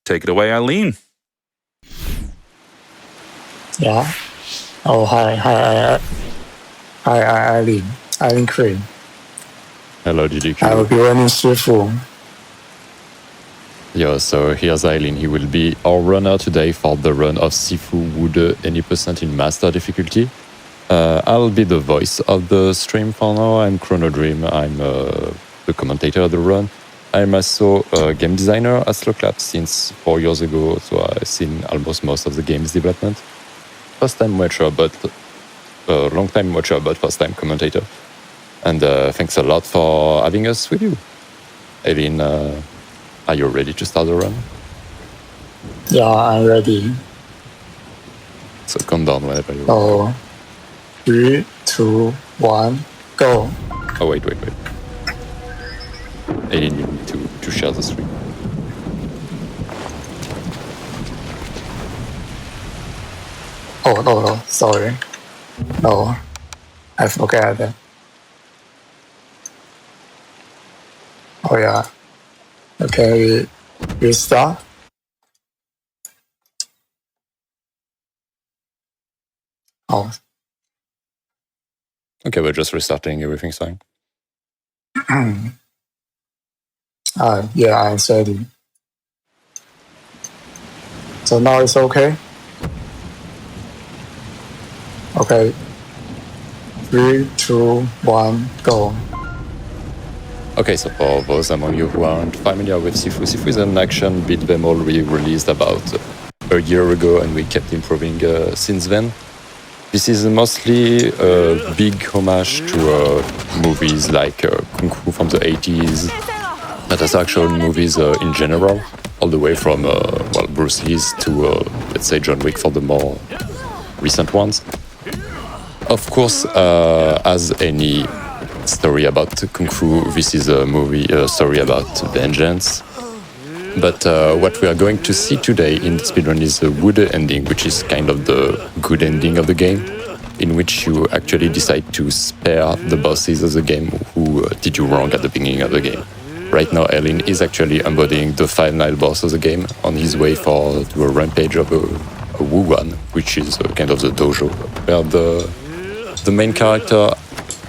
Take it away, Eileen. Yeah. Oh, hi, Eileen. EileenCream. Hello, GDQ. I will be running Sifu. Yeah, so here's Eileen. He will be our runner today for the run of Sifu Woode any % in Master difficulty. I'll be the voice of the stream for now. I'm chronodreamr. I'm the commentator of the run. I'm also a game designer at Slowclap since 4 years ago, so I've seen almost most of the game's development. First time watcher, but long time watcher, but first time commentator. And thanks a lot for having us with you. Eileen, are you ready to start the run? Yeah, I'm ready. So count down whenever you want. 3, 2, 1, go. Oh, wait. Eileen, you need to share the screen. Oh, no, sorry. No, I forgot that. Oh, yeah. Okay, we start. Oh. Okay, we're just restarting. Everything's fine. Yeah, I'm ready. So now it's okay? Okay. 3, 2, 1, go. Okay, so for those among you who aren't familiar with Sifu, Sifu is an action beat 'em all we released about a year ago, and we kept improving since then. This is mostly a big homage to movies like Kung Fu from the 80s, but as action movies in general, all the way from Bruce Lee's to, let's say, John Wick for the more recent ones. Of course, as any story about Kung Fu, this is a story about vengeance. But what we are going to see today in the speedrun is the Woode ending, which is kind of the good ending of the game, in which you actually decide to spare the bosses of the game who did you wrong at the beginning of the game. Right now, Eileen is actually embodying the final boss of the game on his way to a rampage of a Wuguan, which is kind of the dojo, where the main character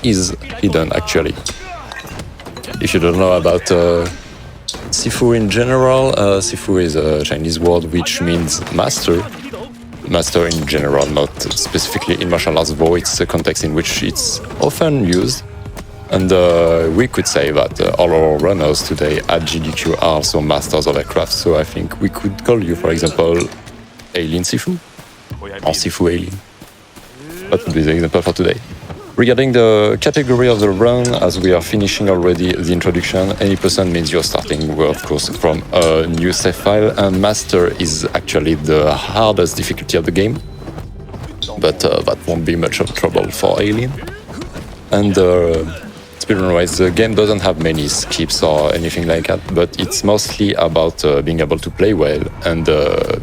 is hidden, actually. If you don't know about Sifu in general, Sifu is a Chinese word which means master. Master in general, not specifically in martial arts, though it's a context in which it's often used. And we could say that all our runners today at GDQ are also masters of their craft, so I think we could call you, for example, Eileen Sifu, or Sifu Eileen. That would be the example for today. Regarding the category of the run, as we are finishing already the introduction, any % means you're starting, of course, from a new save file, and Master is actually the hardest difficulty of the game, but that won't be much of trouble for Eileen. And speedrun-wise, the game doesn't have many skips or anything like that, but it's mostly about being able to play well and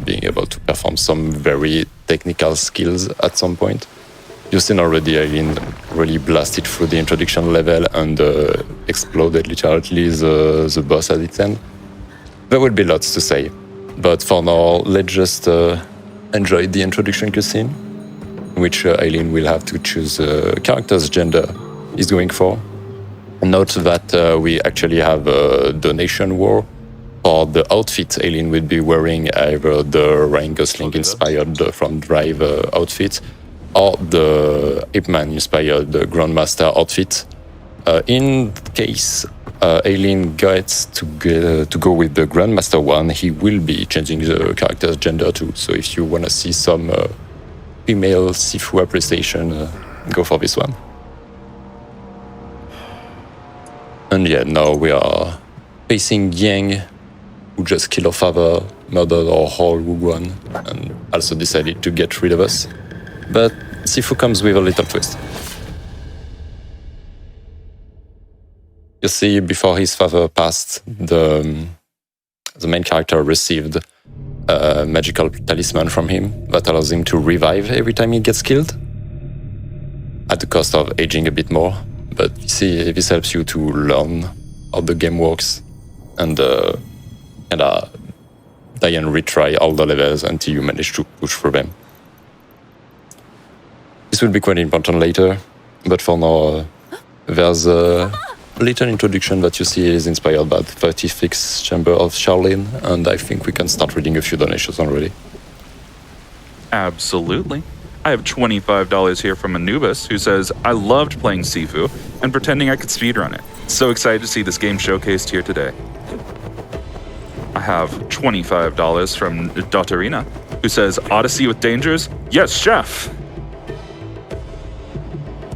being able to perform some very technical skills at some point. You've seen already Eileen really blasted through the introduction level and exploded literally the boss at its end. There will be lots to say, but for now, let's just enjoy the introduction cutscene, in which Eileen will have to choose the character's gender he's going for. Note that we actually have a donation war. For the outfit, Eileen will be wearing either the Ryan Gosling-inspired from Drive outfit, or the Ip Man-inspired Grandmaster outfit. In case Eileen gets to go with the Grandmaster one, he will be changing the character's gender too. So if you want to see some female Sifu appreciation, go for this one. And yeah, now we are facing Yang, who just killed our father, murdered our whole Wuguan, and also decided to get rid of us. But Sifu comes with a little twist. You see, before his father passed, the main character received a magical talisman from him that allows him to revive every time he gets killed, at the cost of aging a bit more. But you see, this helps you to learn how the game works and die and retry all the levels until you manage to push through them. This will be quite important later, but for now, there's a little introduction that you see is inspired by the 36th Chamber of Shaolin, and I think we can start reading a few donations already. Absolutely. I have $25 here from Anubis, who says, I loved playing Sifu and pretending I could speedrun it. So excited to see this game showcased here today. I have $25 from Dotterina, who says, Odyssey with dangers? Yes, chef!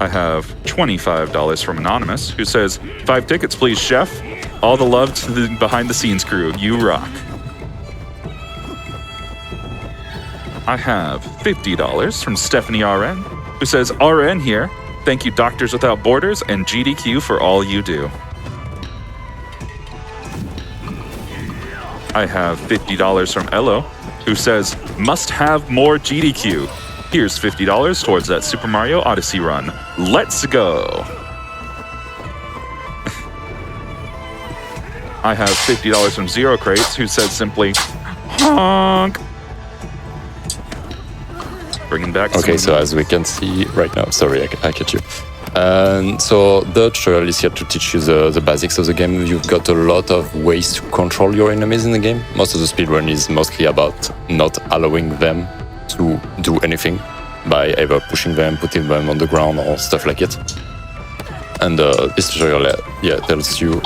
I have $25 from Anonymous, who says, 5 tickets, please, chef. All the love to the behind-the-scenes crew. You rock. I have $50 from Stephanie RN, who says, RN here. Thank you, Doctors Without Borders and GDQ for all you do. I have $50 from Elo, who says, must have more GDQ. Here's $50 towards that Super Mario Odyssey run. Let's go! I have $50 from Zero Crates, who says simply, honk! Bringing back Okay, so as we can see right now, sorry, I cut you. So the tutorial is here to teach you the basics of the game. You've got a lot of ways to control your enemies in the game. Most of the speedrun is mostly about not allowing them to do anything by either pushing them, putting them on the ground or stuff like it. And this tutorial tells you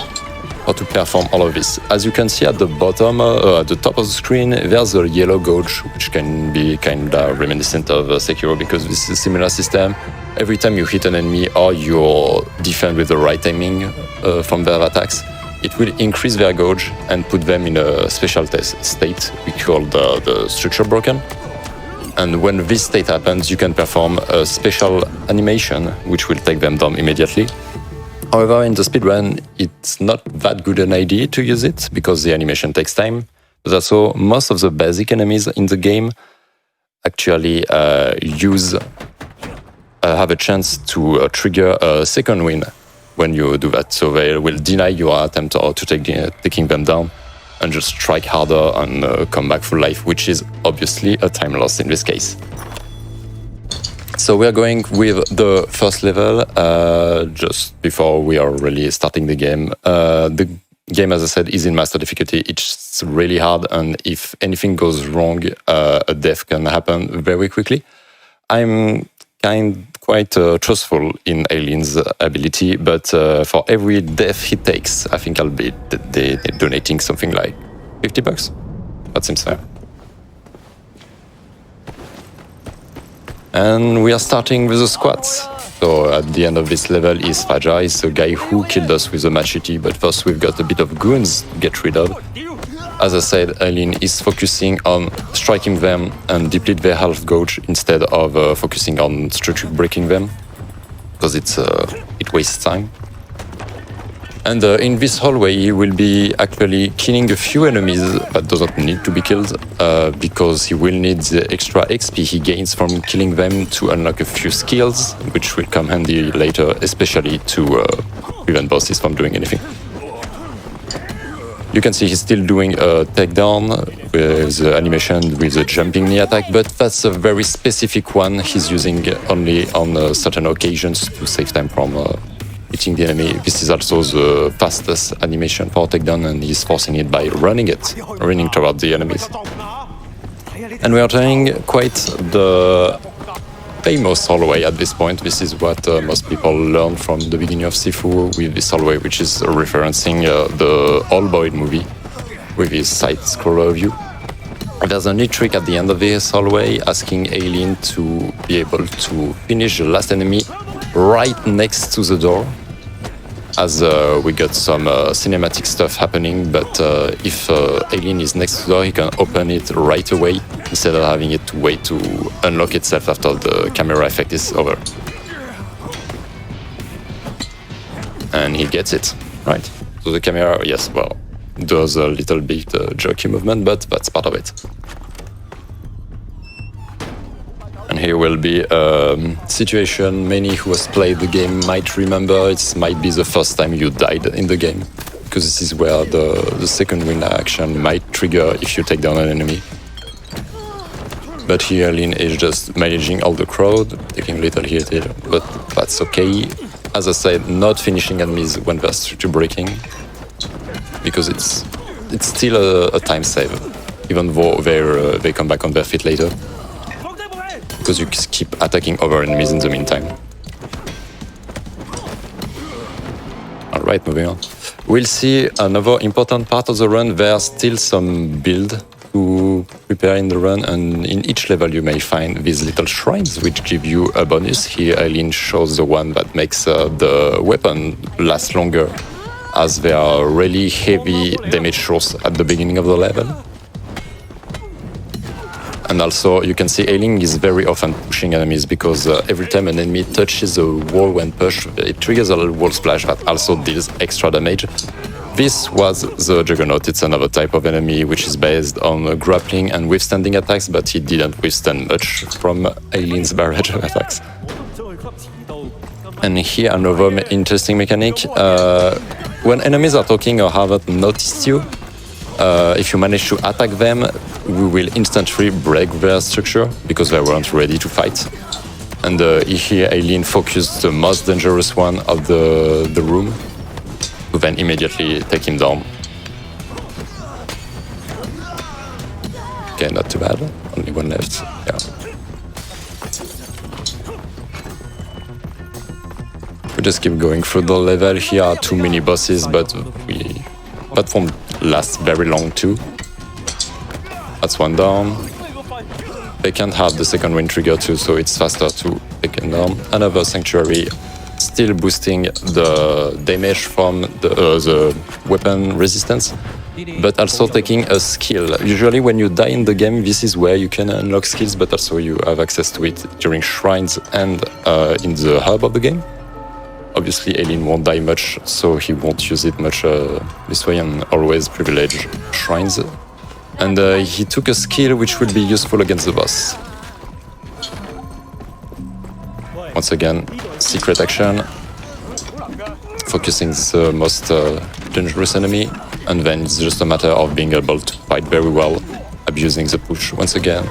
how to perform all of this. As you can see at the bottom, at the top of the screen, there's a yellow gauge, which can be kind of reminiscent of Sekiro because this is a similar system. Every time you hit an enemy or you defend with the right timing from their attacks, it will increase their gauge and put them in a special state we call the structure broken. And when this state happens, you can perform a special animation which will take them down immediately. However, in the speedrun, it's not that good an idea to use it because the animation takes time. But also, most of the basic enemies in the game actually have a chance to trigger a second win when you do that. So they will deny your attempt to taking them down and just strike harder and come back full life, which is obviously a time loss in this case. So we're going with the first level just before we are really starting the game. The game, as I said, is in master difficulty. It's really hard, and if anything goes wrong, a death can happen very quickly. I'm quite trustful in Eileen's ability, but for every death he takes, I think I'll be donating something like $50. That seems fair. And we are starting with the squats. So at the end of this level is Faja, is the guy who killed us with a machete, but first we've got a bit of goons to get rid of. As I said, Eileen is focusing on striking them and deplete their health gauge instead of focusing on structure breaking them, because it wastes time. And in this hallway, he will be actually killing a few enemies that doesn't need to be killed, because he will need the extra XP he gains from killing them to unlock a few skills, which will come handy later, especially to prevent bosses from doing anything. You can see he's still doing a takedown with the animation with the jumping knee attack, but that's a very specific one he's using only on certain occasions to save time from hitting the enemy. This is also the fastest animation for takedown, and he's forcing it by running toward the enemies. And we are trying quite the famous hallway at this point. This is what most people learn from the beginning of Sifu with this hallway, which is referencing the Old Boy movie with his side-scroller view. There's a neat trick at the end of this hallway asking Eileen to be able to finish the last enemy right next to the door, as we got some cinematic stuff happening, but if Eileen is next to the door, he can open it right away instead of having it to wait to unlock itself after the camera effect is over. And he gets it, right? So the camera, yes, well, does a little bit jerky movement, but that's part of it. And here will be a situation many who has played the game might remember. It might be the first time you died in the game. because this is where the second wind action might trigger if you take down an enemy. But here Eileen is just managing all the crowd, taking little hit here, but that's okay. As I said, not finishing enemies when they're structure breaking, because it's still a time save, even though they come back on their feet later, because you keep attacking other enemies in the meantime. Alright, moving on. We'll see another important part of the run. There's still some build to prepare in the run, and in each level you may find these little shrines which give you a bonus. Here Eileen shows the one that makes the weapon last longer, as they are really heavy damage source at the beginning of the level. And also you can see Eileen is very often pushing enemies, because every time an enemy touches a wall when pushed, it triggers a little wall splash that also deals extra damage. This was the Juggernaut. It's another type of enemy which is based on grappling and withstanding attacks, but he didn't withstand much from Eileen's barrage of attacks. And here another interesting mechanic. When enemies are talking or haven't noticed you, if you manage to attack them, we will instantly break their structure because they weren't ready to fight. And here Eileen focused the most dangerous one of the room, to then immediately take him down. Okay, not too bad. Only one left. Yeah. We just keep going through the level. Here are two mini bosses, but that won't last very long too. That's one down. They can't have the second wind trigger too, so it's faster to take them down. Another sanctuary, still boosting the damage from the weapon resistance, but also taking a skill. Usually when you die in the game, this is where you can unlock skills, but also you have access to it during shrines and in the hub of the game. Obviously Eileen won't die much, so he won't use it much this way, and always privilege shrines. And he took a skill which will be useful against the boss. Once again, secret action, focusing the most dangerous enemy, and then it's just a matter of being able to fight very well, abusing the push once again.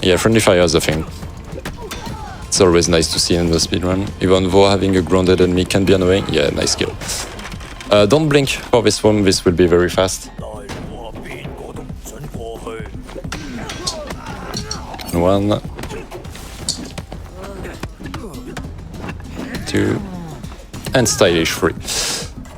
Yeah, friendly fire is a thing. It's always nice to see in the speedrun, even though having a grounded enemy can be annoying. Yeah, nice skill. Don't blink for this one, this will be very fast. One, two, and stylish three.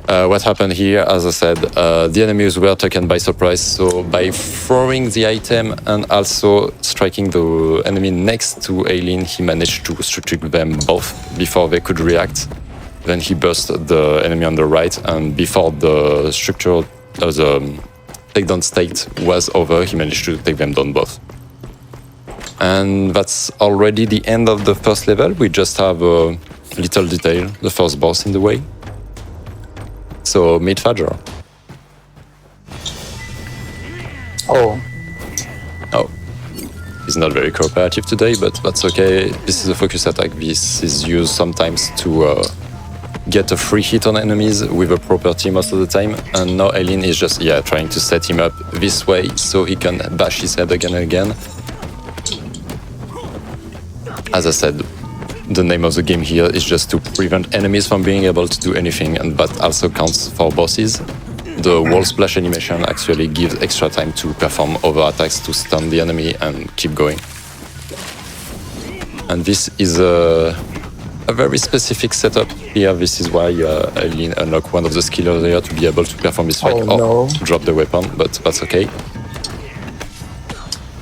What happened here, as I said, the enemies were taken by surprise, so by throwing the item and also striking the enemy next to Eileen, he managed to structure them both before they could react. Then he burst the enemy on the right, and before the structure, the takedown state was over, he managed to take them down both. And that's already the end of the first level. We just have a little detail, the first boss in the way. So meet Fajr. Oh, He's not very cooperative today, but that's okay. This is a focus attack. This is used sometimes to get a free hit on enemies with a property most of the time. And now Eileen is just, trying to set him up this way so he can bash his head again and again. As I said, the name of the game here is just to prevent enemies from being able to do anything, and that also counts for bosses. The wall splash animation actually gives extra time to perform other attacks to stun the enemy and keep going. And this is a very specific setup here. This is why Eileen unlocked one of the skills earlier to be able to perform this fight or drop the weapon, but that's okay.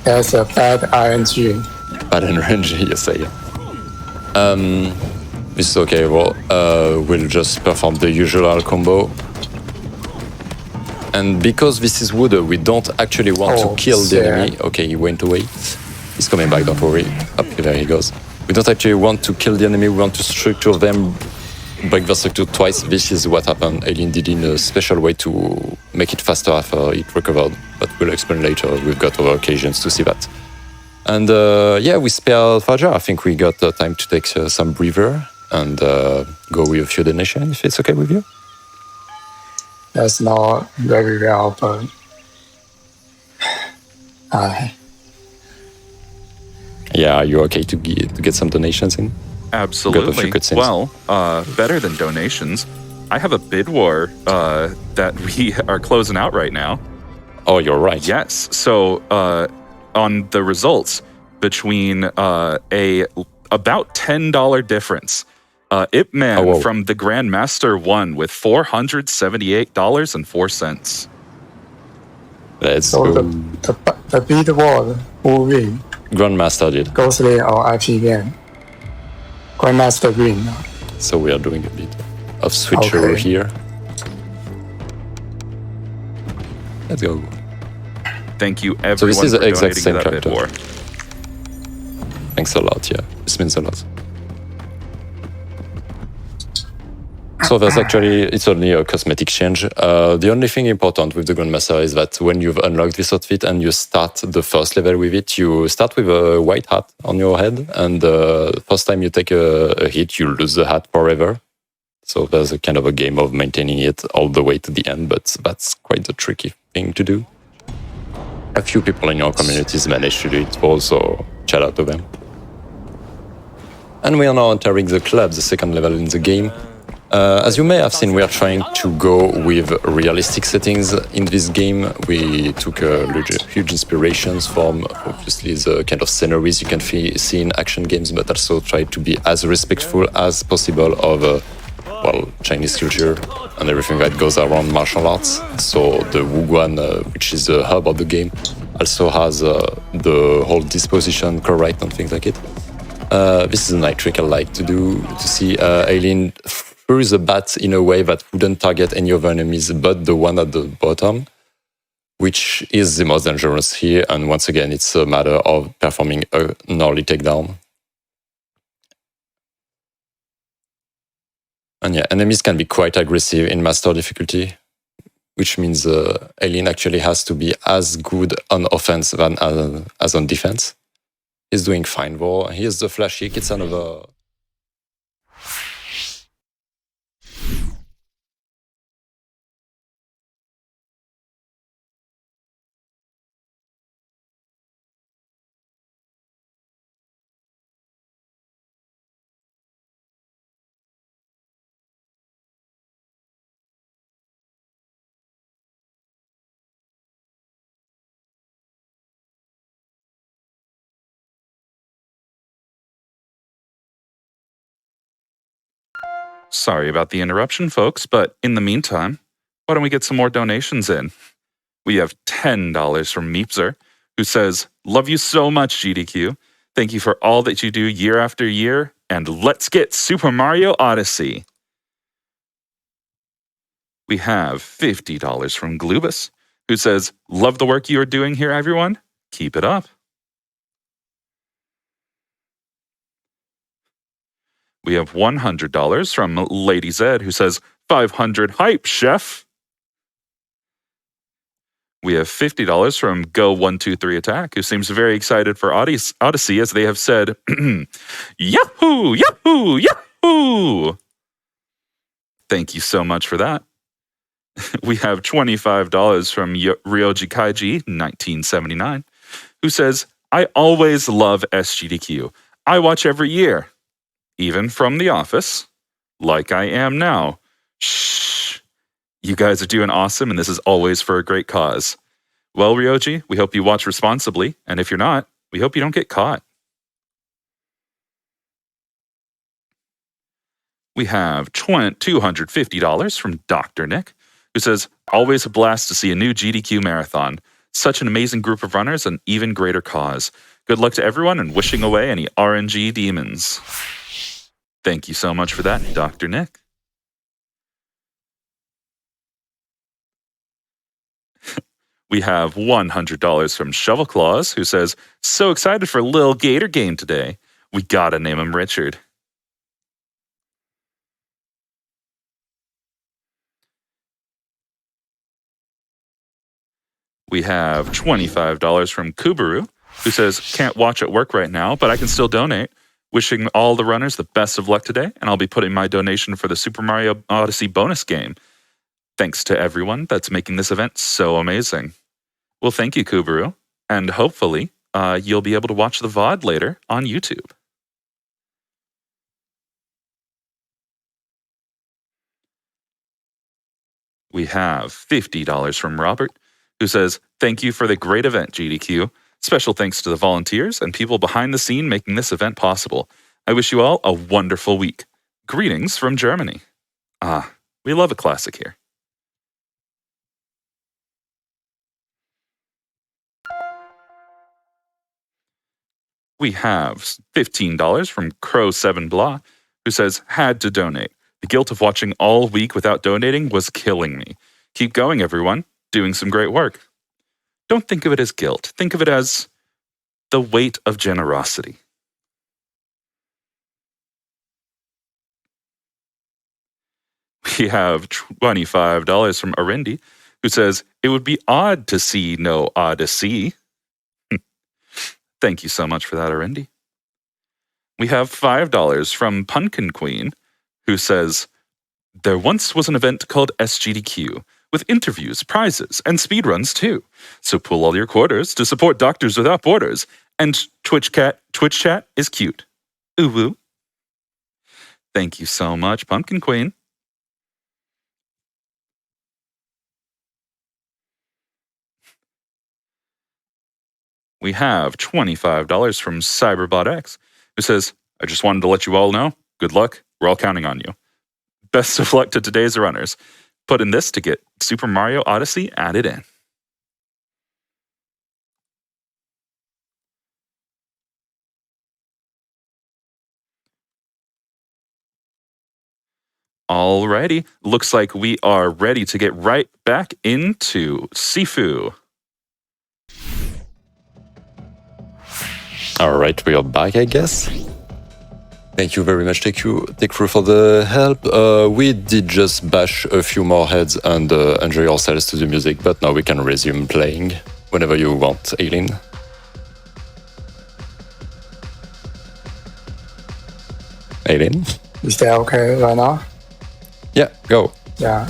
that's a bad RNG. Bad RNG, you say. This is okay, well, we'll just perform the usual combo. And because this is wood, we don't actually want to kill the enemy. Okay, he went away. He's coming back, don't worry. Up, there he goes. We don't actually want to kill the enemy, we want to structure them, break the structure twice. This is what happened. Eileen did in a special way to make it faster after it recovered. but we'll explain later. We've got other occasions to see that. And yeah, we spare Fajar. I think we got time to take some breather and go with a few donations, if it's okay with you. That's not very well, but Yeah, are you okay to get some donations in? Absolutely. Well, better than donations. I have a bid war that we are closing out right now. Oh, you're right. Yes. So on the results between about $10 difference, Ip Man from the Grandmaster won with $478.04. Let's so go. the bid war who win? Grandmaster did. Ghostly or IPN? Grandmaster win. So we are doing a bit of switcheroo here. Let's go. Thank you, everyone, so this is for the exact donating same to that bid character. war. Thanks a lot, yeah. This means a lot. So there's actually, it's only a cosmetic change. The only thing important with the Grandmaster is that when you've unlocked this outfit and you start the first level with it, you start with a white hat on your head, and the first time you take a hit, you lose the hat forever. So there's a kind of a game of maintaining it all the way to the end, but that's quite a tricky thing to do. A few people in your communities manage to do it also, shout out to them. And we are now entering the club, the second level in the game. As you may have seen, we are trying to go with realistic settings in this game. We took huge inspirations from, obviously, the kind of sceneries you can see in action games, but also try to be as respectful as possible of Chinese culture and everything that goes around martial arts. So the Wuguan, which is the hub of the game, also has the whole disposition correct and things like it. This is a nice trick I like to see Eileen throw the bat in a way that wouldn't target any other enemies but the one at the bottom, which is the most dangerous here. And once again, it's a matter of performing an early takedown. And yeah, enemies can be quite aggressive in master difficulty, which means Eileen actually has to be as good on offense than as on defense. He's doing fine though. Here's the flash kick. It's another... Sorry about the interruption, folks, but in the meantime, why don't we get some more donations in? We have $10 from Meepzer, who says, "Love you so much, GDQ. Thank you for all that you do year after year, and let's get Super Mario Odyssey." We have $50 from Glubus, who says, "Love the work you are doing here, everyone. Keep it up." We have $100 from Lady Zed, who says, "500 hype, chef." We have $50 from Go123 Attack, who seems very excited for Odyssey, as they have said, "Yahoo! Yahoo! Yahoo!" Thank you so much for that. We have $25 from Ryoji Kaiji, 1979, who says, "I always love SGDQ. I watch every year, even from the office, like I am now. Shh. You guys are doing awesome, and this is always for a great cause. Well, Ryoji, we hope you watch responsibly, and if you're not, we hope you don't get caught." We have $250 from Dr. Nick, who says, "Always a blast to see a new GDQ marathon. Such an amazing group of runners, and even greater cause. Good luck to everyone, and wishing away any RNG demons." Thank you so much for that, Dr. Nick. We have $100 from Shovel Claws, who says, "So excited for Lil Gator game today. We gotta name him Richard." We have $25 from Kubaru, who says, can't watch at work right now, but I can still donate. Wishing all the runners the best of luck today, and I'll be putting my donation for the Super Mario Odyssey bonus game. Thanks to everyone that's making this event so amazing. Well, thank you, Kubaru, and hopefully you'll be able to watch the VOD later on YouTube. We have $50 from Robert, who says, thank you for the great event, GDQ. Special thanks to the volunteers and people behind the scene making this event possible. I wish you all a wonderful week. Greetings from Germany. We love a classic here. We have $15 from Crow7Blah, who says, had to donate. The guilt of watching all week without donating was killing me. Keep going, everyone. Doing some great work. Don't think of it as guilt. Think of it as the weight of generosity. We have $25 from Arendi, who says, it would be odd to see no Odyssey. Thank you so much for that, Arendi. We have $5 from Pumpkin Queen, who says, there once was an event called SGDQ, with interviews, prizes, and speedruns too. So pull all your quarters to support Doctors Without Borders, and Twitch chat is cute. Ooh woo. Thank you so much, Pumpkin Queen. We have $25 from CyberBotX, who says, I just wanted to let you all know, good luck, we're all counting on you. Best of luck to today's runners. Put in this to get Super Mario Odyssey added in. Alrighty, looks like we are ready to get right back into Sifu. Alright, we are back, I guess. Thank you very much, TheKrew, for the help. We did just bash a few more heads and enjoy ourselves to the music, but now we can resume playing whenever you want, Eileen. Eileen? Is that okay right now? Yeah, go. Yeah.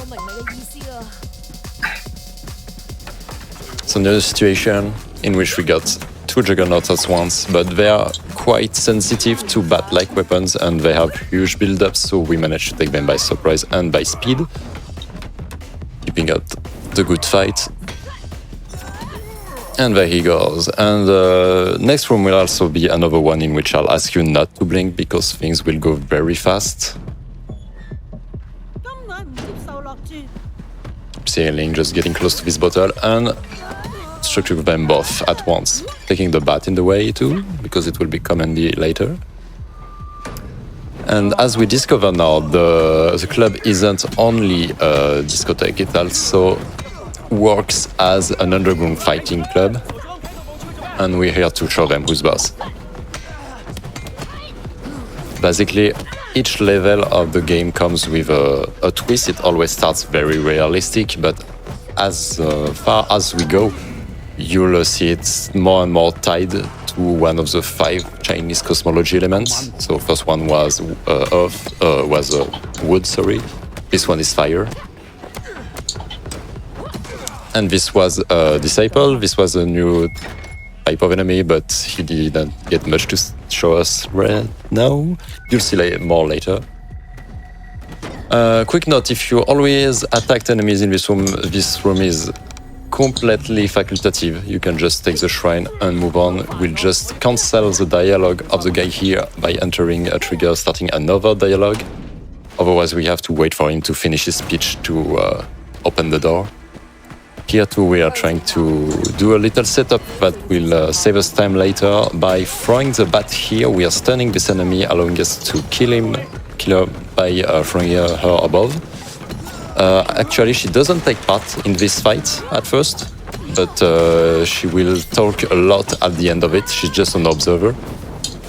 So another situation in which we got two juggernauts at once, but they are quite sensitive to bat-like weapons and they have huge build-ups, so we managed to take them by surprise and by speed, keeping up the good fight. And there he goes. And next room will also be another one in which I'll ask you not to blink because things will go very fast. See Eileen just getting close to this bottle and structure them both at once, taking the bat in the way too, because it will become handy later. And as we discover now, the club isn't only a discotheque, it also works as an underground fighting club, and we're here to show them who's boss. Basically, each level of the game comes with a twist. It always starts very realistic, but as far as we go, you'll see it's more and more tied to one of the 5 Chinese cosmology elements. So first one was wood, sorry. This one is fire. And this was a disciple. This was a new type of enemy, but he didn't get much to show us right now. You'll see more later. Quick note, if you always attack enemies in this room is completely facultative. You can just take the shrine and move on. We'll just cancel the dialogue of the guy here by entering a trigger, starting another dialogue. Otherwise, we have to wait for him to finish his speech to open the door. Here too, we are trying to do a little setup that will save us time later. By throwing the bat here, we are stunning this enemy, allowing us to kill her by throwing her above. Actually, she doesn't take part in this fight at first, but she will talk a lot at the end of it. She's just an observer.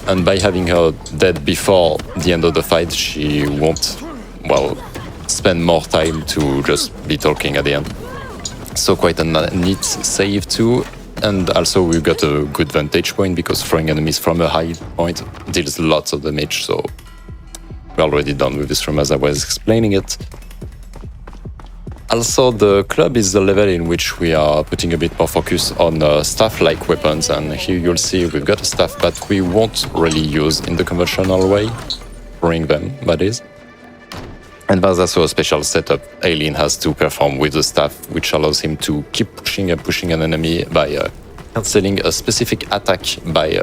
And by having her dead before the end of the fight, she won't, well, spend more time to just be talking at the end. So quite a neat save too. And also we got a good vantage point because throwing enemies from a high point deals lots of damage. So we're already done with this room as I was explaining it. Also, the club is the level in which we are putting a bit more focus on staff-like weapons, and here you'll see we've got a staff that we won't really use in the conventional way, throwing them, that is. And there's also a special setup Eileen has to perform with the staff, which allows him to keep pushing and pushing an enemy by cancelling a specific attack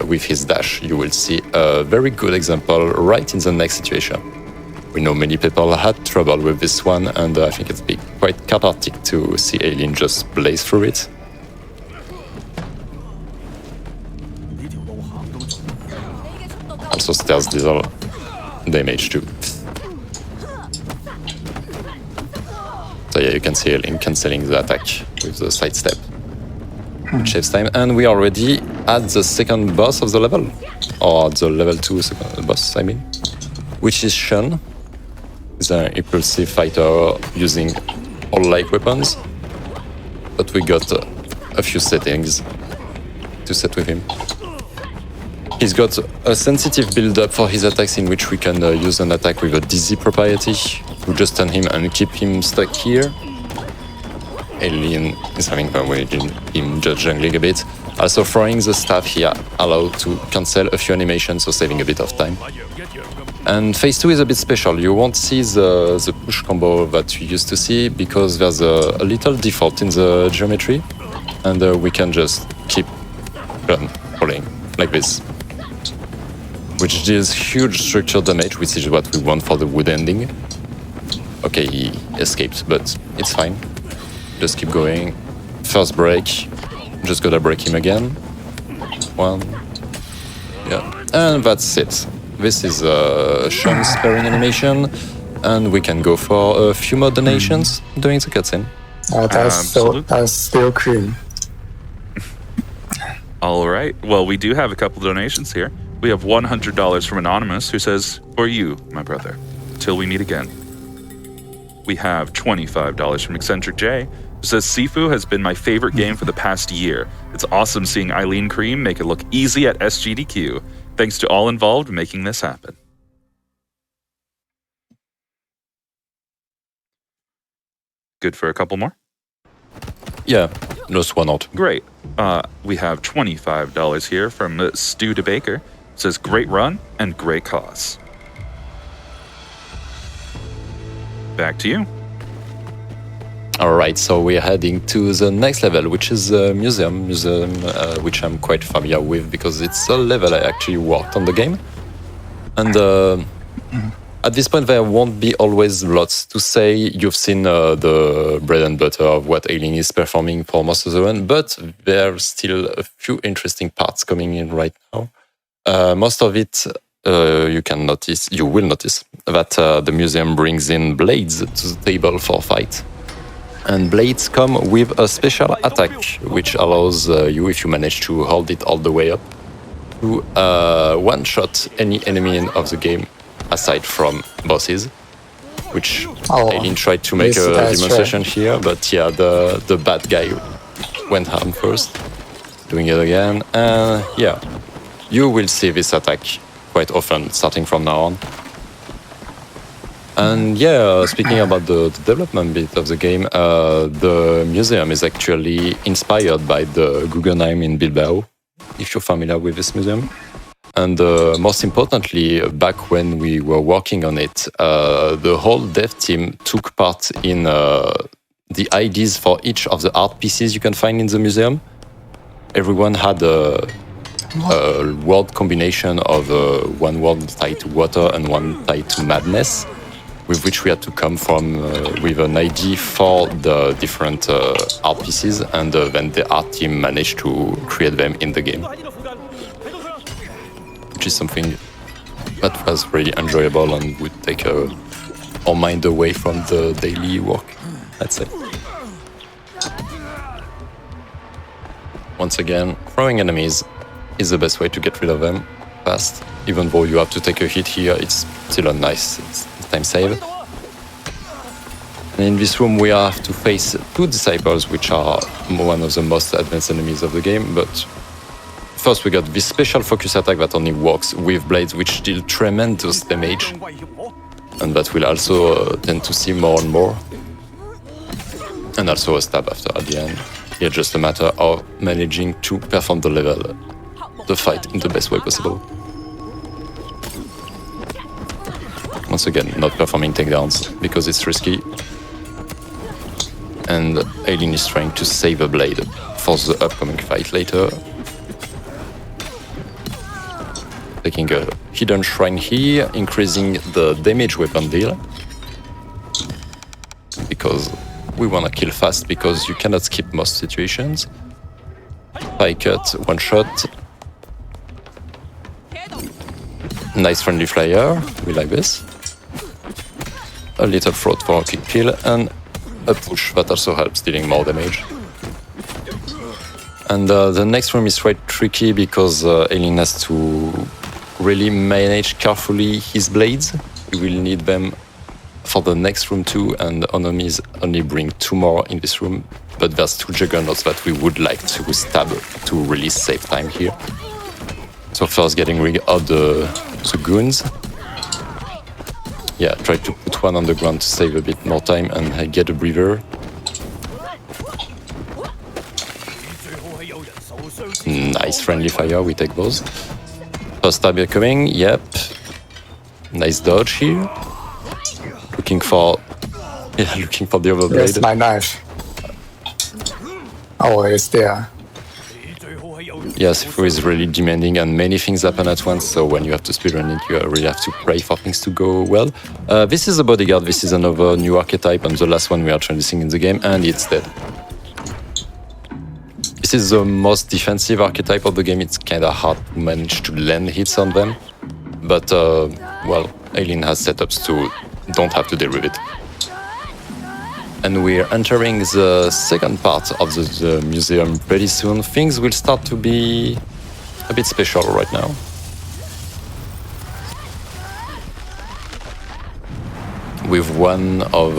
with his dash. You will see a very good example right in the next situation. We know many people had trouble with this one, and I think it's been quite cathartic to see Eileen just blaze through it. Also stairs deal damage too. So yeah, you can see Eileen cancelling the attack with the sidestep, which saves time. And we already at the second boss of the level, or the level 2 second boss, I mean, which is Shun. The impulsive fighter using all light weapons, but we got a few settings to set with him. He's got a sensitive build-up for his attacks in which we can use an attack with a dizzy propriety to just stun him and keep him stuck here. Eileen is having fun with him just jungling a bit. Also throwing the staff here allowed to cancel a few animations, so saving a bit of time. And phase 2 is a bit special. You won't see the push combo that you used to see because there's a little default in the geometry, and we can just keep pulling like this, which deals huge structural damage, which is what we want for the wood ending. Okay, he escaped, but it's fine. Just keep going. First break, just gotta break him again. One, yeah, and that's it. This is Shun's sparing animation, and we can go for a few more donations during the cutscene. That's still cream. All right. Well, we do have a couple donations here. We have $100 from Anonymous, who says, "For you, my brother, till we meet again." We have $25 from Eccentric J, who says, "Sifu has been my favorite game for the past year. It's awesome seeing EileenCream make it look easy at SGDQ. Thanks to all involved making this happen." Good for a couple more? Yeah, just one or two. Great. We have $25 here from Stu DeBaker. It says, "Great run and great cause." Back to you. All right, so we're heading to the next level, which is a museum, which I'm quite familiar with because it's a level I actually worked on the game. And at this point, there won't be always lots to say. You've seen the bread and butter of what Eileen is performing for most of the run, but there's still a few interesting parts coming in right now. Most of it, you will notice that the museum brings in blades to the table for fight. And blades come with a special attack, which allows you, if you manage to hold it all the way up, to one-shot any enemy of the game, aside from bosses, which Eileen tried to make a demonstration here, but yeah, the bad guy went home first. Doing it again, yeah, you will see this attack quite often, starting from now on. And yeah, speaking about the development bit of the game, the museum is actually inspired by the Guggenheim in Bilbao, if you're familiar with this museum. And most importantly, back when we were working on it, the whole dev team took part in the IDs for each of the art pieces you can find in the museum. Everyone had a word combination of one word tied to water and one tied to madness, with which we had to come from with an ID for the different art pieces, and then the art team managed to create them in the game, which is something that was really enjoyable and would take our mind away from the daily work, I'd say. Once again, throwing enemies is the best way to get rid of them fast. Even though you have to take a hit here, it's still a nice time save. In this room, we have to face 2 disciples, which are one of the most advanced enemies of the game. But first, we got this special focus attack that only works with blades, which deal tremendous damage. And that we'll also tend to see more and more. And also a stab after at the end. It's just a matter of managing to perform the level, the fight in the best way possible. Once again, not performing takedowns because it's risky. And Eileen is trying to save a blade for the upcoming fight later. Taking a hidden shrine here, increasing the damage weapon deal. Because we want to kill fast, because you cannot skip most situations. High cut, one shot. Nice friendly flyer, we like this. A little throat for a quick kill, and a push that also helps dealing more damage. And the next room is quite tricky because Eileen has to really manage carefully his blades. We will need them for the next room too, and enemies only bring 2 more in this room, but there's 2 juggernauts that we would like to stab to really save time here. So first getting rid of the goons. Yeah, try to put one on the ground to save a bit more time and get a breather. Nice friendly fire, we take those. First stab coming, yep. Nice dodge here. Looking for the overblade. Where's my knife? Oh, it's there. Yeah, Sifu is really demanding and many things happen at once, so when you have to speedrun it, you really have to pray for things to go well. This is a bodyguard, this is another new archetype, and the last one we are introducing in the game, and it's dead. This is the most defensive archetype of the game. It's kinda hard to manage to land hits on them, but well, Eileen has setups to don't have to deal with it. And we're entering the second part of the museum pretty soon. Things will start to be a bit special right now. With one of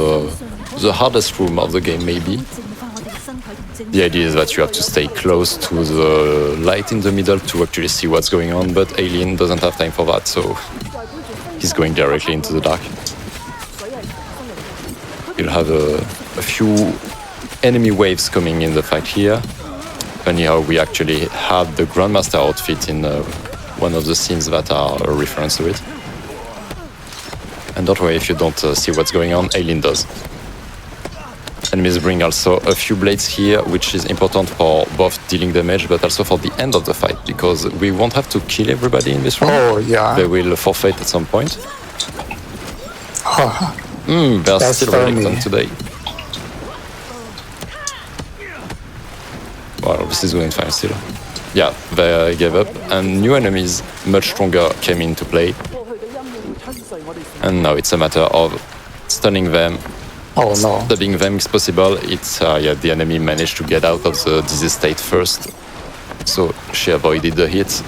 the hardest room of the game, maybe. The idea is that you have to stay close to the light in the middle to actually see what's going on, but Eileen doesn't have time for that, so he's going directly into the dark. You'll have a few enemy waves coming in the fight here. Anyhow, we actually have the Grandmaster outfit in one of the scenes that are a reference to it. And don't worry if you don't see what's going on, Eileen does. Enemies bring also a few blades here, which is important for both dealing damage but also for the end of the fight, because we won't have to kill everybody in this room. Oh, yeah. They will forfeit at some point. Oh, They're that's still funny. reluctant today. Well, this is going fine still. Yeah, they gave up, and new enemies, much stronger, came into play. And now it's a matter of stunning them. Oh no. Stabbing them is possible. It's yeah, the enemy managed to get out of the disease state first, so she avoided the hit.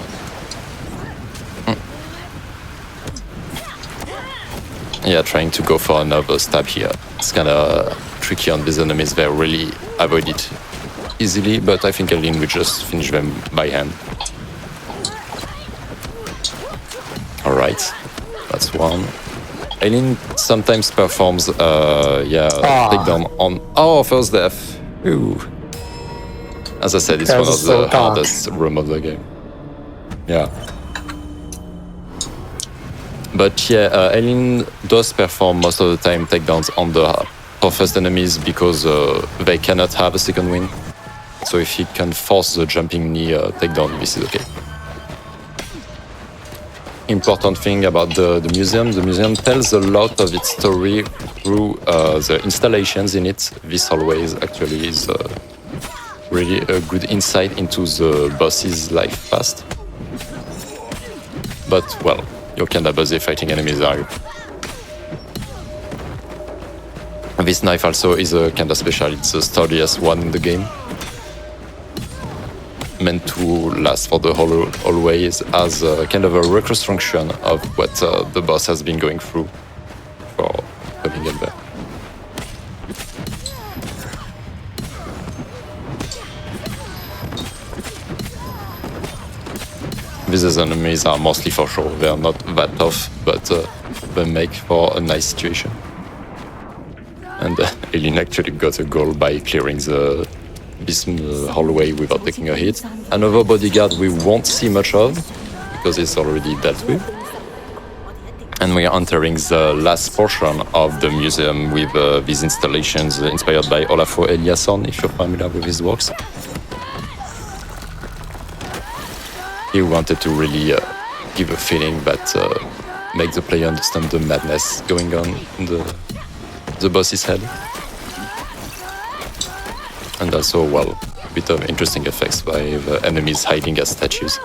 Yeah, trying to go for another stab here. It's kind of tricky on these enemies. They really avoid it easily, but I think Eileen will just finish them by hand. All right, that's one. Eileen sometimes performs, takedown on... Oh, first death. Ooh. As I said, it's one of the hardest room of the game. Yeah. But yeah, Eileen does perform most of the time takedowns on the toughest enemies because they cannot have a second win. So if he can force the jumping knee takedown, this is okay. Important thing about the museum tells a lot of its story through the installations in it. This always actually is really a good insight into the boss's life past. But well, you're kinda busy fighting enemies, are you? This knife also is a kinda special. It's the sturdiest one in the game. Meant to last for the whole always as a kind of a reconstruction of what the boss has been going through for coming in there. These enemies are mostly for show. They are not that tough, but they make for a nice situation. And Eileen actually got a goal by clearing this hallway without taking a hit. Another bodyguard we won't see much of, because it's already dealt with. And we are entering the last portion of the museum with these installations inspired by Olafur Eliasson, if you're familiar with his works. He wanted to really give a feeling that make the player understand the madness going on in the boss's head. And also, well, a bit of interesting effects by the enemies hiding as statues.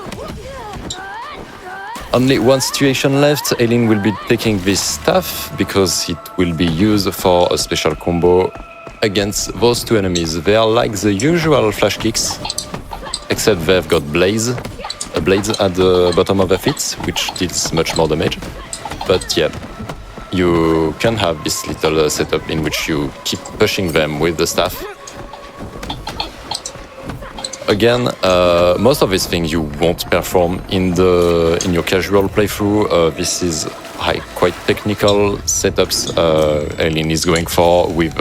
Only one situation left. Eileen will be taking this staff because it will be used for a special combo against those two enemies. They are like the usual flash kicks, except they've got blades at the bottom of their feet, which deals much more damage. But yeah, you can have this little setup in which you keep pushing them with the staff. Again, most of these things you won't perform in your casual playthrough. This is quite technical setups Eileen is going for with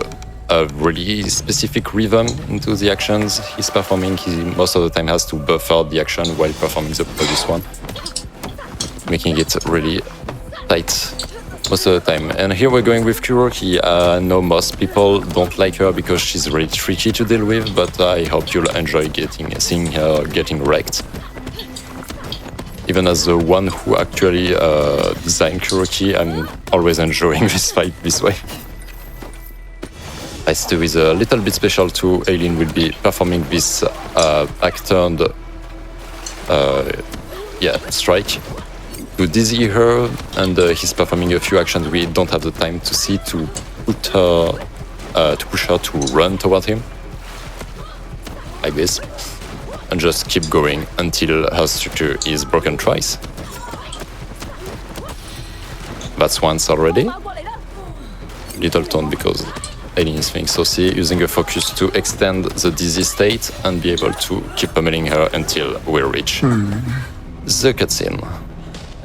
a really specific rhythm into the actions he's performing. He most of the time has to buffer the action while performing the previous one, making it really tight most of the time. And here we're going with Kuroki. I know most people don't like her because she's really tricky to deal with, but I hope you'll enjoy seeing her getting wrecked. Even as the one who actually designed Kuroki, I'm always enjoying this fight this way. Phase 2 is a little bit special too. Eileen will be performing this back-turned strike to dizzy her, and he's performing a few actions we don't have the time to see to push her to run toward him, like this, and just keep going until her structure is broken twice. That's once already. Little tone because Eileen is being saucy, using a focus to extend the dizzy state and be able to keep pummeling her until we reach the cutscene.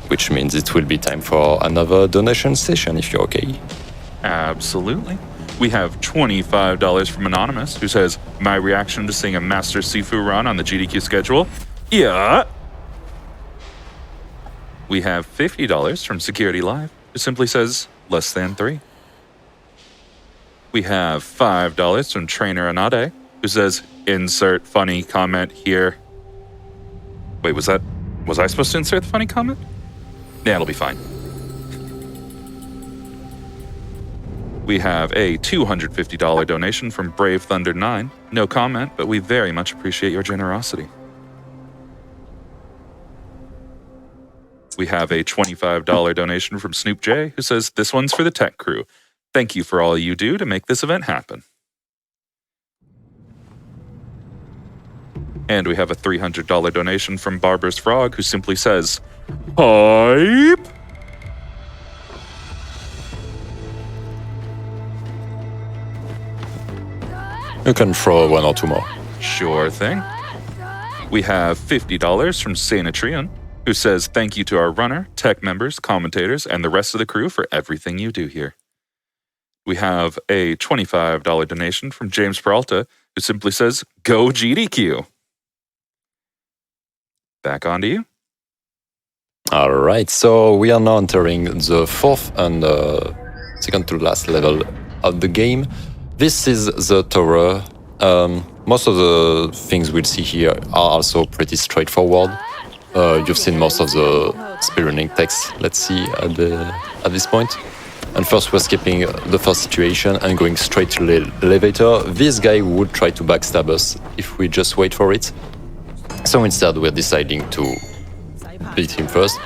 Which means it will be time for another donation session, if you're okay. Absolutely. We have $25 from Anonymous, who says, my reaction to seeing a Master Sifu run on the GDQ schedule? Yeah. We have $50 from Security Live, who simply says, less than 3. We have $5 from Trainer Anade, who says, insert funny comment here. Wait, was I supposed to insert the funny comment? Yeah, it'll be fine. We have a $250 donation from Brave Thunder 9. No comment, but we very much appreciate your generosity. We have a $25 donation from Snoop J, who says, this one's for the tech crew. Thank you for all you do to make this event happen. And we have a $300 donation from Barber's Frog, who simply says, hype! You can throw one or two more. Sure thing. We have $50 from Sanatrian, who says, thank you to our runner, tech members, commentators, and the rest of the crew for everything you do here. We have a $25 donation from James Peralta, who simply says, go GDQ. Back on to you. All right, so we are now entering the fourth and second to last level of the game. This is the tower. Most of the things we'll see here are also pretty straightforward. You've seen most of the speedrunning text, let's see, at this point. And first we're skipping the first situation and going straight to the elevator. This guy would try to backstab us if we just wait for it. So instead we're deciding to beat him first.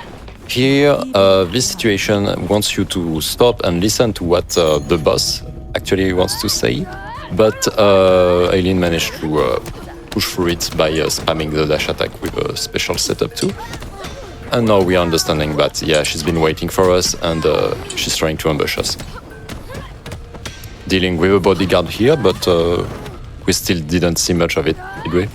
Here, this situation wants you to stop and listen to what the boss actually wants to say. But Eileen managed to push through it by spamming the dash attack with a special setup too. And now we are understanding that, yeah, she's been waiting for us and she's trying to ambush us. Dealing with a bodyguard here, but we still didn't see much of it, did we?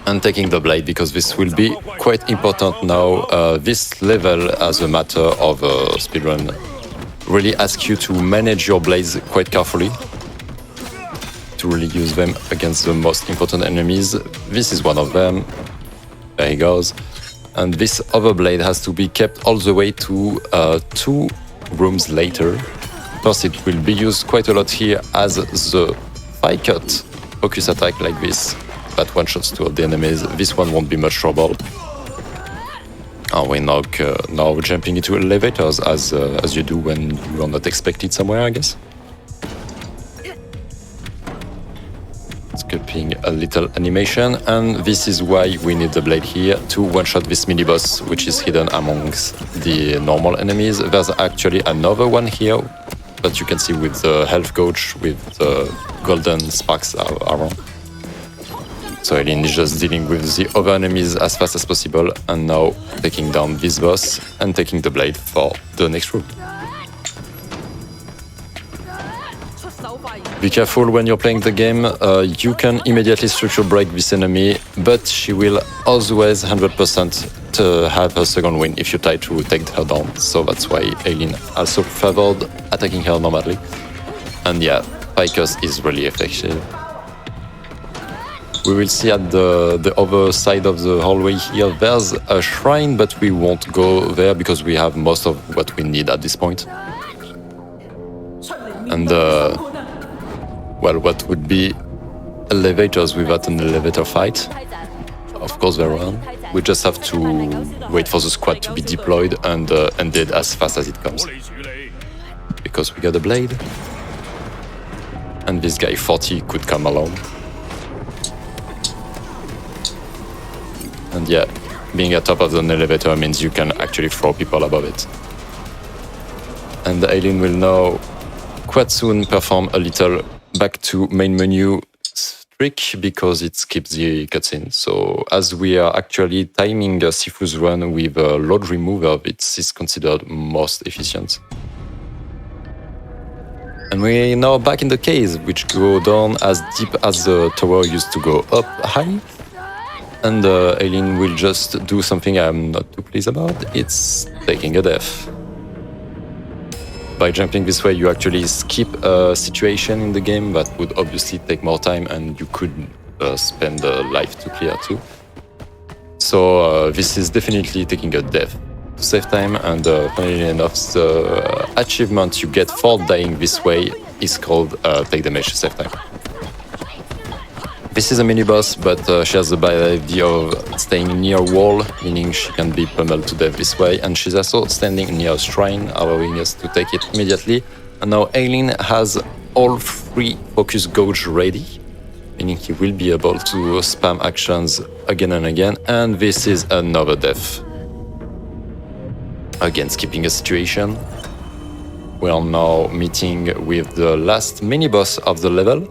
and taking the blade, because this will be quite important now. This level, as a matter of speedrun, really asks you to manage your blades quite carefully, to really use them against the most important enemies. This is one of them. There he goes. And this other blade has to be kept all the way to 2 rooms later. First, it will be used quite a lot here as the thigh cut focus attack like this. That one-shots 2 of the enemies. This one won't be much trouble. We're now jumping into elevators as you do when you are not expected somewhere, I guess. Skipping a little animation, and this is why we need the blade here to one-shot this mini-boss, which is hidden amongst the normal enemies. There's actually another one here that you can see with the health gauge with the golden sparks around. So Eileen is just dealing with the other enemies as fast as possible, and now taking down this boss and taking the blade for the next room. Be careful when you're playing the game. You can immediately structure break this enemy, but she will always 100% to have her second win if you try to take her down. So that's why Eileen also favored attacking her normally. And yeah, Picus is really effective. We will see at the other side of the hallway here, there's a shrine, but we won't go there because we have most of what we need at this point. And well, what would be elevators without an elevator fight? Of course there are. We just have to wait for the squad to be deployed and end it as fast as it comes. Because we got a blade. And this guy 40 could come along. And yeah, being at top of an elevator means you can actually throw people above it. And Eileen will now quite soon perform a little back to main menu trick because it skips the cutscene. So as we are actually timing Sifu's run with a load remover, this is considered most efficient. And we're now back in the caves, which go down as deep as the tower used to go up high. And Eileen will just do something I'm not too pleased about. It's taking a death. By jumping this way, you actually skip a situation in the game that would obviously take more time and you could spend a life to clear too. So this is definitely taking a death to save time, and funnily enough, the achievement you get for dying this way is called Take Damage to Save Time. This is a mini-boss, but she has the bad idea of staying near a wall, meaning she can be pummeled to death this way, and she's also standing near a shrine, allowing us to take it immediately. And now Eileen has all 3 focus gauge ready, meaning he will be able to spam actions again and again, and this is another death. Again, skipping a situation. We are now meeting with the last mini-boss of the level,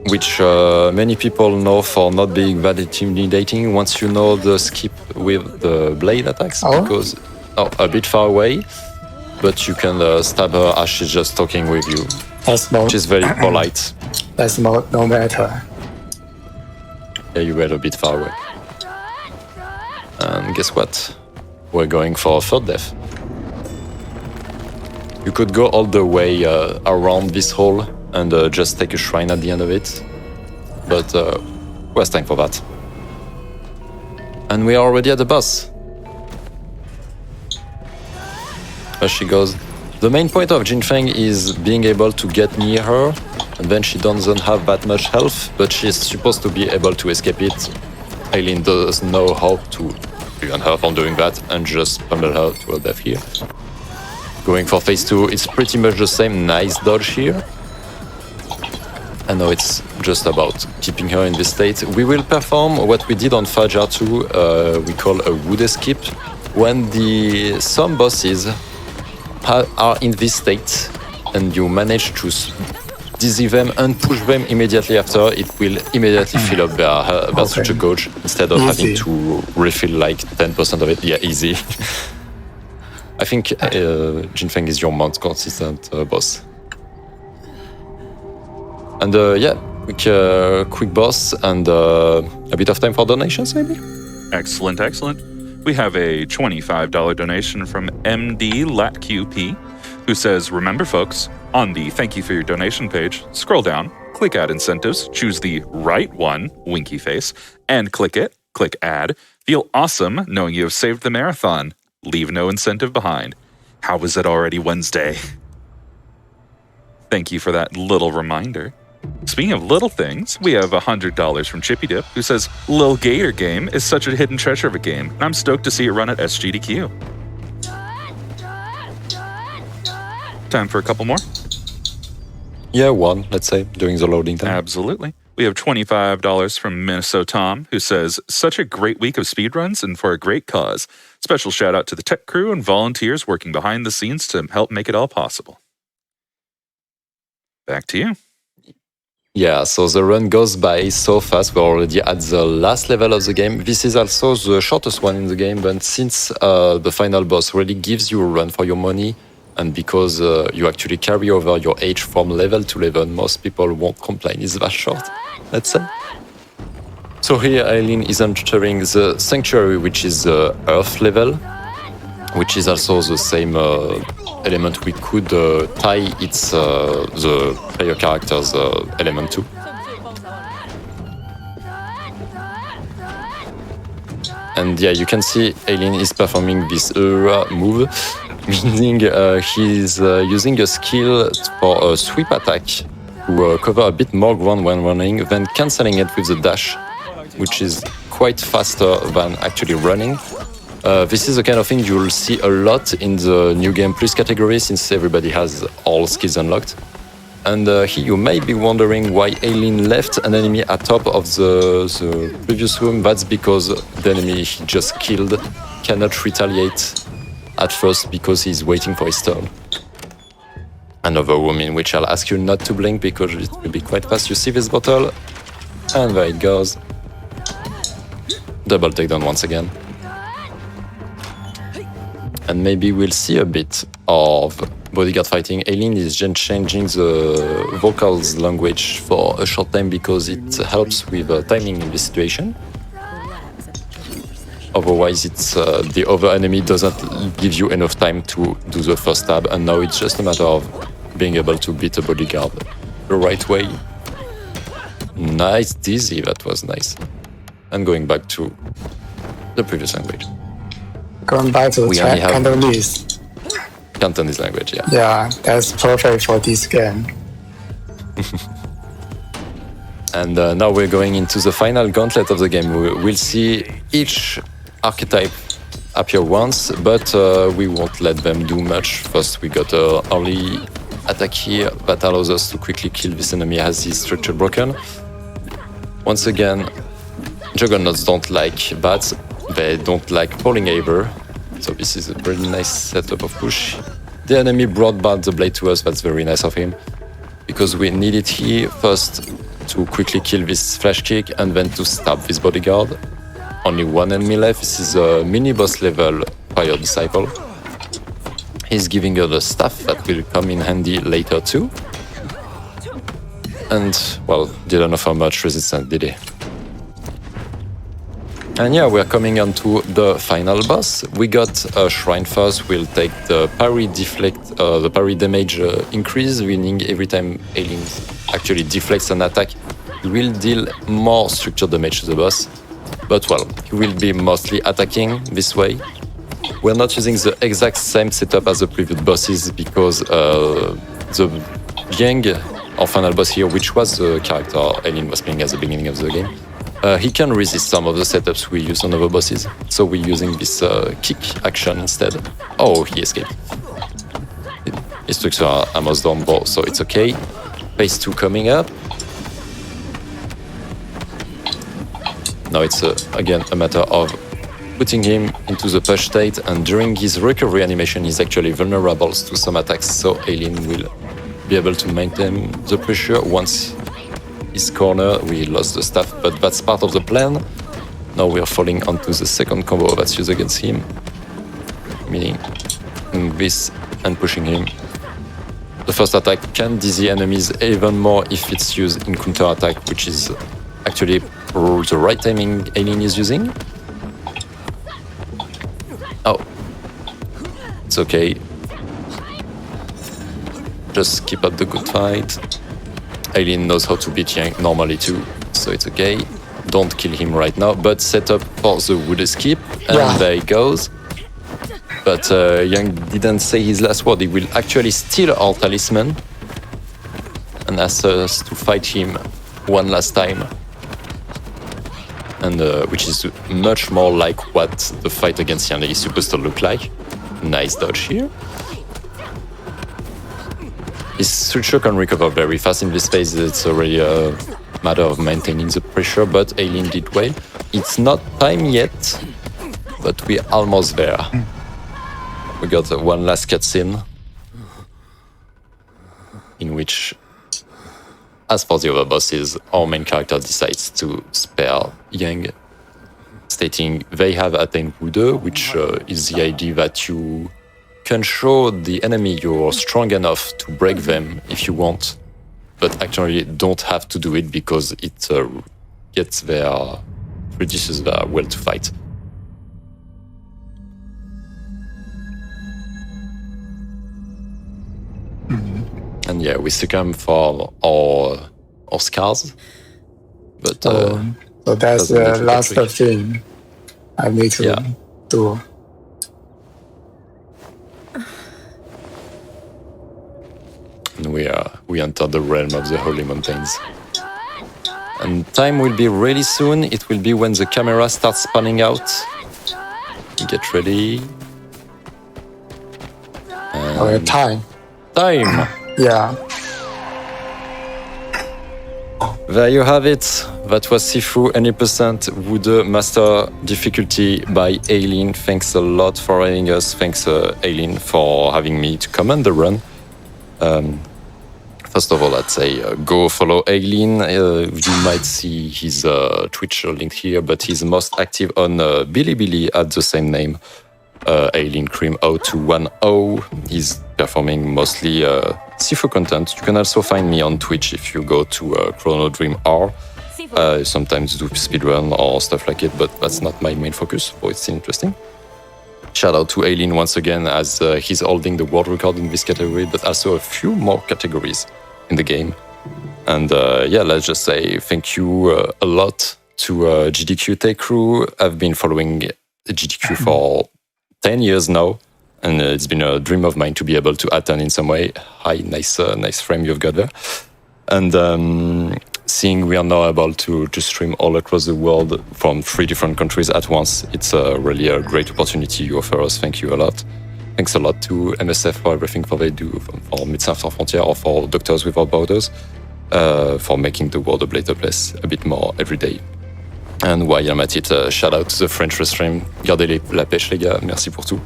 which many people know for not being that intimidating once you know the skip with the blade attacks, because a bit far away, but you can stab her as she's just talking with you, which is very polite. That's no matter. Yeah, you were a bit far away. And guess what? We're going for a third death. You could go all the way around this hole and just take a shrine at the end of it, but was time for that. And we are already at the boss. There she goes. The main point of Jinfeng is being able to get near her, and then she doesn't have that much health, but she's supposed to be able to escape it. Eileen doesn't know how to prevent her from doing that, and just pummel her to her death here. Going for phase 2, it's pretty much the same. Nice dodge here. And now it's just about keeping her in this state. We will perform what we did on Fajar 2, we call a wood escape. When some bosses are in this state and you manage to dizzy them and push them immediately after, it will immediately fill up their such a gauge instead of having to refill like 10% of it. Yeah, easy. I think Jinfeng is your most consistent boss. And yeah, quick boss and a bit of time for donations, maybe? Excellent, excellent. We have a $25 donation from MD LatQP, who says, remember folks, on the thank you for your donation page, scroll down, click add incentives, choose the right one, winky face, and click it, click add. Feel awesome knowing you have saved the marathon. Leave no incentive behind. How was it already Wednesday? Thank you for that little reminder. Speaking of little things, we have $100 from Chippy Dip, who says, Lil Gator game is such a hidden treasure of a game, and I'm stoked to see it run at SGDQ. Time for a couple more? Yeah, one, let's say, during the loading time. Absolutely. We have $25 from Minnesota Tom, who says, such a great week of speedruns and for a great cause. Special shout out to the tech crew and volunteers working behind the scenes to help make it all possible. Back to you. Yeah, so the run goes by so fast. We're already at the last level of the game. This is also the shortest one in the game, but since the final boss really gives you a run for your money, and because you actually carry over your age from level to level, most people won't complain it's that short, let's say. So here Eileen is entering the Sanctuary, which is the Earth level, which is also the same element we could tie its the player character's element to. And yeah, you can see Eileen is performing this move, meaning he's using a skill for a sweep attack to cover a bit more ground when running, then cancelling it with the dash, which is quite faster than actually running. This is the kind of thing you'll see a lot in the New Game Plus category, since everybody has all skills unlocked. And here you may be wondering why Eileen left an enemy at top of the previous room. That's because the enemy he just killed cannot retaliate at first because he's waiting for his turn. Another room in which I'll ask you not to blink because it will be quite fast. You see this bottle, and there it goes. Double takedown once again. And maybe we'll see a bit of bodyguard fighting. Eileen is just changing the vocals language for a short time because it helps with timing in this situation. Otherwise, it's the other enemy doesn't give you enough time to do the first stab, and now it's just a matter of being able to beat a bodyguard the right way. Nice dizzy, that was nice. And going back to the previous language. Going back to We only have- Cantonese. Cantonese language, yeah. Yeah, that's perfect for this game. And now we're going into the final gauntlet of the game. We'll see each archetype appear once, but we won't let them do much. First, we got an early attack here that allows us to quickly kill this enemy as he's structure broken. Once again, Juggernauts don't like bats, they don't like falling either. So this is a pretty nice setup of push. The enemy brought back the blade to us, that's very nice of him. Because we need it here first to quickly kill this flash kick and then to stab this bodyguard. Only one enemy left. This is a mini boss level Fire Disciple. He's giving her the staff that will come in handy later too. And, well, didn't offer much resistance, did he? And yeah, we're coming on to the final boss. We got a Shrine first. We'll take the parry deflect, the parry damage increase, meaning every time Eileen actually deflects an attack, he will deal more structured damage to the boss. But well, he will be mostly attacking this way. We're not using the exact same setup as the previous bosses because the Yang, our final boss here, which was the character Eileen was playing at the beginning of the game, he can resist some of the setups we use on other bosses, so we're using this kick action instead. Oh, he escaped. His tricks are almost done, so it's okay. Phase 2 coming up. Now it's again a matter of putting him into the push state, and during his recovery animation he's actually vulnerable to some attacks, so Eileen will be able to maintain the pressure once his corner. We lost the staff, but that's part of the plan. Now we are falling onto the second combo that's used against him, meaning this and pushing him The first attack can dizzy enemies even more if it's used in counter attack, which is actually the right timing Eileen is using. Oh, it's okay. Just keep up the good fight. Eileen knows how to beat Yang normally too, so it's okay. Don't kill him right now, but set up for the wood escape, and there he goes. But Yang didn't say his last word. He will actually steal our talisman and ask us to fight him one last time. And which is much more like what the fight against Yang is supposed to look like. Nice dodge here. His structure can recover very fast in this phase. It's already a matter of maintaining the pressure, but Eileen did well. It's not time yet, but we're almost there. We got one last cutscene in which, as for the other bosses, our main character decides to spare Yang, stating they have attained Wude, which is the idea that you can show the enemy you're strong enough to break them if you want, but actually don't have to do it because it reduces their will to fight. And yeah, we succumb for our scars, but so that's the last thing I need to do. And we enter the realm of the Holy Mountains. And time will be really soon. It will be when the camera starts spanning out. Get ready. Time. Time! Yeah. There you have it. That was Sifu, any percent Wude Master difficulty by Eileen. Thanks a lot for having us. Thanks, Eileen, for having me to comment the run. First of all, I'd say go follow Eileen. You might see his Twitch linked here, but he's most active on Bilibili at the same name, EileenCream 0210. He's performing mostly Sifu content. You can also find me on Twitch if you go to chronodreamr. Sometimes do speedrun or stuff like it, but that's not my main focus, but it's interesting. Shout out to Eileen once again, as he's holding the world record in this category, but also a few more categories in the game. And let's just say thank you a lot to GDQ Tech Crew. I've been following GDQ for 10 years now, and it's been a dream of mine to be able to attend in some way. Hi, nice frame you've got there. And seeing we are now able to stream all across the world from 3 different countries at once, it's really a great opportunity you offer us. Thank you a lot. Thanks a lot to MSF for everything they do, for Médecins Sans Frontières or for Doctors Without Borders, for making the world a better place a bit more every day. And while I'm at it, shout out to the French restream. Gardez la pêche, les gars. Merci pour tout.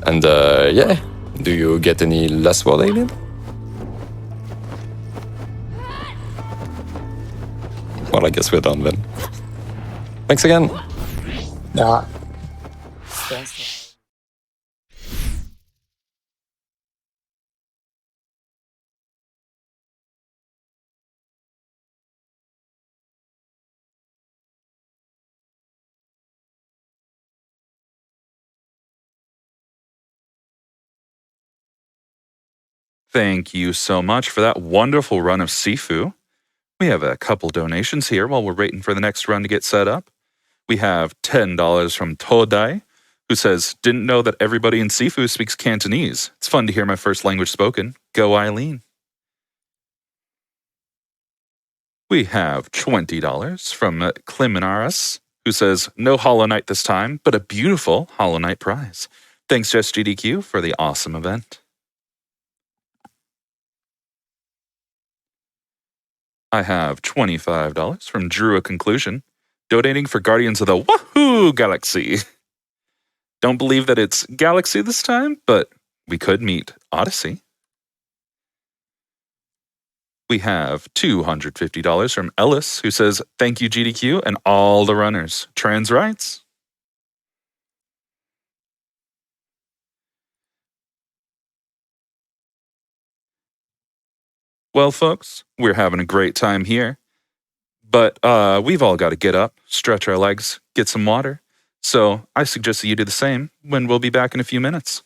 And do you get any last word, Eileen? Well, I guess we're done then. Thanks again. Yeah. Thanks. Thank you so much for that wonderful run of Sifu. We have a couple donations here while we're waiting for the next run to get set up. We have $10 from Todai, who says, didn't know that everybody in Sifu speaks Cantonese. It's fun to hear my first language spoken. Go Eileen. We have $20 from Kliminaris, who says, no Hollow Knight this time, but a beautiful Hollow Knight prize. Thanks, Just GDQ, for the awesome event. I have $25 from Drew a Conclusion, donating for Guardians of the Wahoo Galaxy. Don't believe that it's Galaxy this time, but we could meet Odyssey. We have $250 from Ellis, who says, thank you GDQ and all the runners. Trans rights. Well, folks, we're having a great time here. But we've all got to get up, stretch our legs, get some water. So I suggest that you do the same when we'll be back in a few minutes.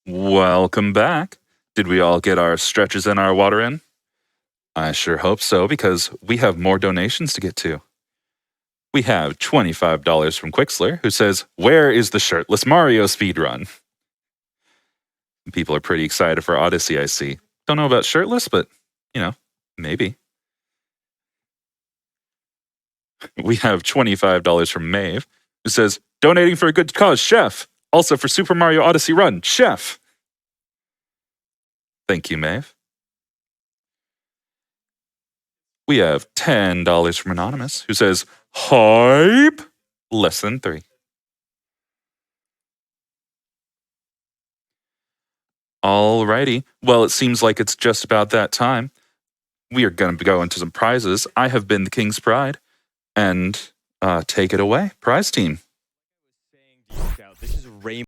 Welcome back. Did we all get our stretches and our water in? I sure hope so, because we have more donations to get to. We have $25 from Quixler, who says, "Where is the shirtless Mario speedrun?" People are pretty excited for Odyssey, I see. Don't know about shirtless, but, maybe. We have $25 from Maeve, who says, "Donating for a good cause, chef. Also for Super Mario Odyssey Run, chef." Thank you, Maeve. We have $10 from Anonymous, who says, "Hype." Less than 3. Alrighty. Well, it seems like it's just about that time. We are going to go into some prizes. I have been the King's Pride. And take it away, prize team.